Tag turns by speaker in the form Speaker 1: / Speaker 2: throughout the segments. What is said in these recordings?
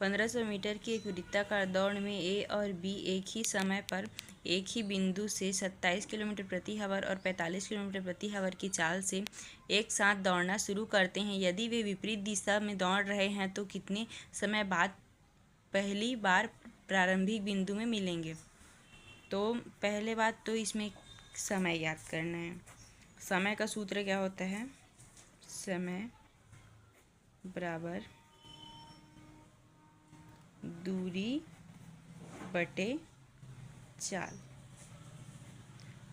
Speaker 1: 1500 metre की एक वृत्ताकार दौड़ में ए और बी एक ही समय पर एक ही बिंदु से 27 किलोमीटर प्रति आवर और 45 किलोमीटर प्रति आवर की चाल से एक साथ दौड़ना शुरू करते हैं। यदि वे विपरीत दिशा में दौड़ रहे हैं तो कितने समय बाद पहली बार प्रारंभिक बिंदु में मिलेंगे? तो पहले बात तो इसमें समय याद करना है। समय का सूत्र क्या होता है? समय बराबर दूरी बटे चाल।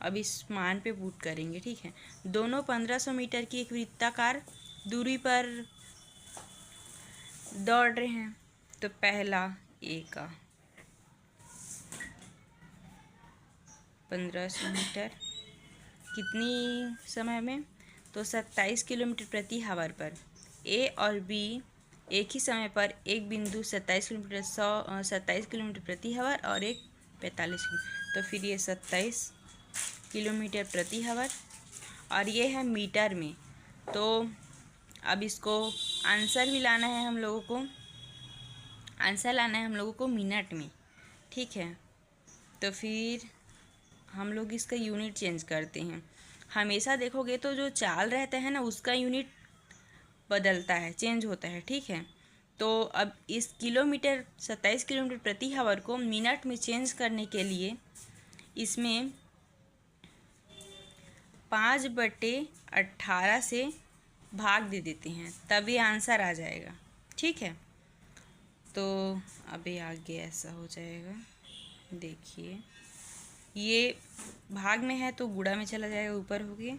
Speaker 1: अब इस मान पे पुट करेंगे, ठीक है। दोनों 1500 मीटर की एक वृत्ताकार दूरी पर दौड़ रहे हैं, तो पहला ए का 1500 मीटर कितनी समय में? तो 27 किलोमीटर प्रति आवर पर। ए और बी एक ही समय पर एक बिंदु 27 किलोमीटर प्रति आवर और एक 45 किलोमीटर, तो फिर ये 27 किलोमीटर प्रति आवर और ये है मीटर में। तो अब इसको आंसर भी लाना है हम लोगों को, आंसर लाना है हम लोगों को मिनट में, ठीक है। तो फिर हम लोग इसका यूनिट चेंज करते हैं। हमेशा देखोगे तो जो चाल रहता है ना उसका यूनिट बदलता है, चेंज होता है, ठीक है। तो अब इस किलोमीटर 27 किलोमीटर प्रति आवर को मिनट में चेंज करने के लिए इसमें 5/18 से भाग दे देते हैं, तब ये आंसर आ जाएगा, ठीक है। तो अब ये आगे ऐसा हो जाएगा, देखिए ये भाग में है तो गुणा में चला जाएगा, ऊपर हो गया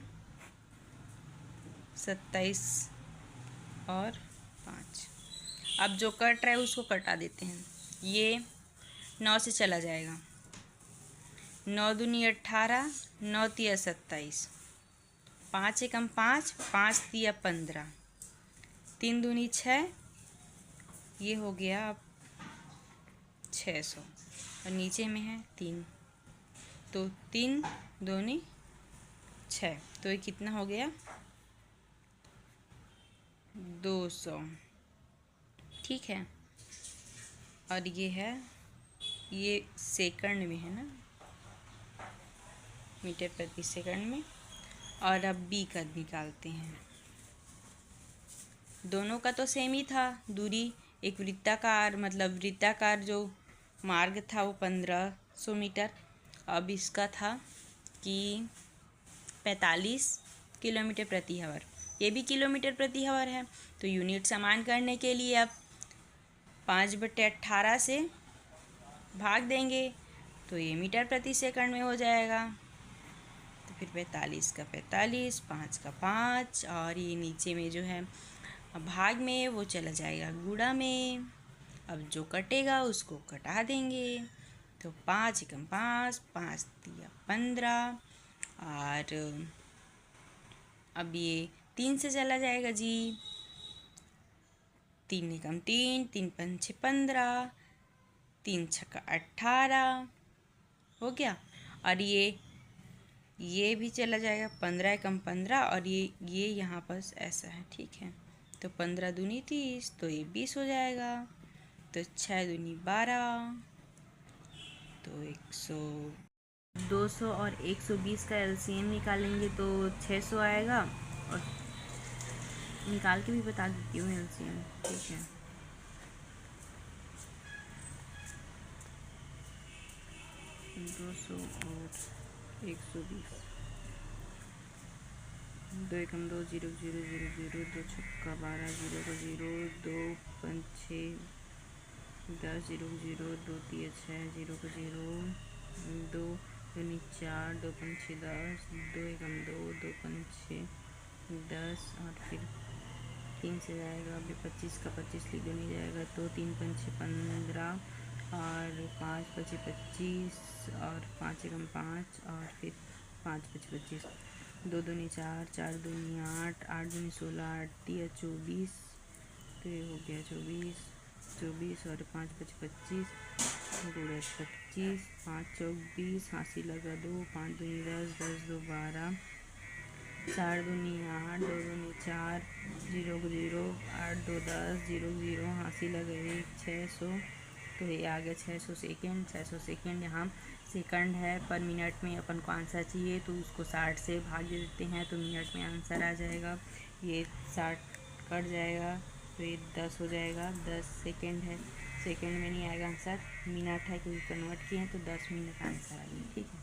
Speaker 1: 27 और 5। अब जो कट रहा है उसको कटा देते हैं, ये 9 से चला जाएगा, 9 दूनी 18, 9 तिया 27, 5 एकम 5, 5 तिया 15, 3 दूनी 6, ये हो गया अब 600 और नीचे में है 3, तो 3 दूनी 6, तो ये कितना हो गया? 200, ठीक है। और ये है, ये सेकंड में है ना, मीटर प्रति सेकंड में। और अब बी का निकालते हैं। दोनों का तो सेम ही था दूरी, एक वृत्ताकार मतलब वृत्ताकार जो मार्ग था वो 1500 मीटर। अब इसका था कि 45 किलोमीटर प्रति आवर, ये भी किलोमीटर प्रति आवर है, तो यूनिट समान करने के लिए अब 5/18 से भाग देंगे तो ये मीटर प्रति सेकंड में हो जाएगा। तो फिर 45 का 45, 5 का 5 और ये नीचे में जो है भाग में वो चला जाएगा गुणा में। अब जो कटेगा उसको कटा देंगे, तो 5 एकम 5, 5 तिया 15 और अब ये 3 से चला जाएगा जी, 3 एकम 3, 3 पंचे 15, 3 छक्का 18 हो गया। और ये भी चला जाएगा, 15 एकम 15 और ये यहाँ पर ऐसा है, ठीक है। तो 15 दूनी 30, तो ये 20 हो जाएगा, तो 6 दूनी 12, तो 200 और 120 का एलसीएम निकालेंगे तो 600 आएगा। और निकाल के भी बता देती हूँ एलसीएम, ठीक है। दो सौ और 120, 2 एकम 2, 0 0 0 0, 2 छक्का 12, 0 का 0, 2 पंचे 10, 0 0, 2 तिया 6, 0 का 0, 2 दूनी 4, 2 पंचे 10, 2 एकम 2, 2 पंचे 10 और फिर 3 से जाएगा, अभी 25 का 25 लिख नहीं जाएगा, तो 3 पंचे 15 और 5 पचे 25 और 5 एकम 5 और फिर 5 पचे 25, 2 दूनी 4, 4 दूनी 8, 8 दूनी 16, 8 तिया 24, तो ये हो गया 24 और 5 पचे 25 गुणे 25, 5 चौक 20, 80 लगा 2, 5 दूनी 10, 10 2 12, 4 दूनी 8, 2 दूनी 4, 0 को 0, 8 2 10, 0 0, हासिल लग गई 600। तो ये आ गया 600 सेकेंड। 600 सेकेंड यहाँ सेकंड है पर मिनट में अपन को आंसर चाहिए, तो उसको 60 से भाग दे देते हैं तो मिनट में आंसर आ जाएगा। ये 60 कट जाएगा तो ये 10 हो जाएगा। 10 सेकेंड है, सेकेंड में नहीं आएगा आंसर, मिनट है क्योंकि कन्वर्ट किए हैं तो 10 मिनट आंसर आ गया। ठीक है।